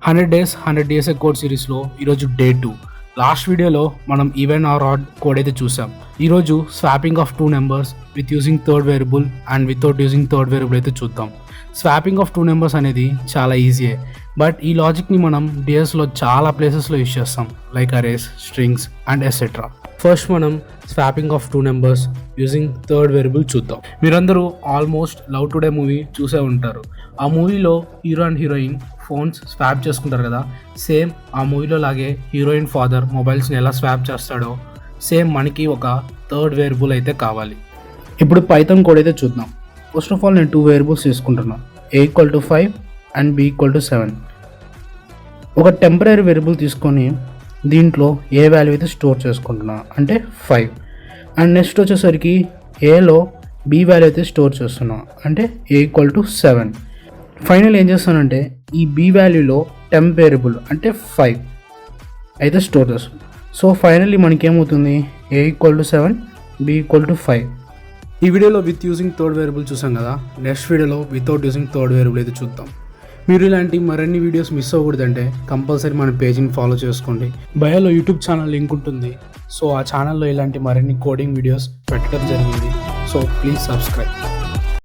100 days 100 days code సిరీస్లో ఈరోజు day 2. Last వీడియోలో మనం ఈవెన్ ఆర్ ఆడ్ కోడ్ అయితే చూసాం. ఈరోజు swapping of 2 numbers with using third variable and without using third variable అయితే చూద్దాం. స్వాపింగ్ ఆఫ్ 2 నెంబర్స్ అనేది చాలా ఈజీయే, బట్ ఈ లాజిక్ని మనం డిఎస్లో చాలా ప్లేసెస్లో యూజ్ చేస్తాం, like arrays, strings and etcetera. First మనం swapping of 2 numbers using third variable చూద్దాం. మీరందరూ ఆల్మోస్ట్ లవ్ టుడే మూవీ చూసే ఉంటారు. ఆ మూవీలో hero and heroine phones swap చేసుకుంటారు కదా. సేమ్ ఆ మూవీలో లాగే హీరోయిన్ ఫాదర్ మొబైల్స్ని ఎలా స్వాప్ చేస్తాడో సేమ్ మనకి ఒక థర్డ్ వేరియబుల్ అయితే కావాలి. ఇప్పుడు పైథాన్ కోడ్ అయితే చూద్దాం. ఫస్ట్ ఆఫ్ ఆల్ నేను 2 వేరియబుల్స్ తీసుకుంటున్నాను, a=5 అండ్ b=7. ఒక టెంపరీ వేరియబుల్ తీసుకొని దీంట్లో ఏ వాల్యూ అయితే స్టోర్ చేసుకుంటున్నా అంటే 5, అండ్ నెక్స్ట్ వచ్చేసరికి ఏలో బి వాల్యూ అయితే స్టోర్ చేస్తున్నా అంటే a=7. ఫైనల్ ఏం చేస్తానంటే ఈ బి వాల్యూలో టెంప్ వేరియబుల్ అంటే 5 అయితే స్టోర్ చేస్తాను. సో ఫైనల్లీ మనకేమవుతుంది, a=7 b=5. ఈ వీడియోలో విత్ యూజింగ్ థర్డ్ వేరియబుల్ చూసాం కదా. నెక్స్ట్ వీడియోలో వితౌట్ యూజింగ్ థర్డ్ వేరియబుల్ అయితే చూద్దాం. మీరు ఇలాంటి మరిన్ని వీడియోస్ మిస్ అవ్వకూడదంటే కంపల్సరీ మన పేజీని ఫాలో చేసుకోండి. బయోలో యూట్యూబ్ ఛానల్ లింక్ ఉంటుంది. సో ఆ ఛానల్లో ఇలాంటి మరిన్ని కోడింగ్ వీడియోస్ పెట్టడం జరిగింది. So please subscribe.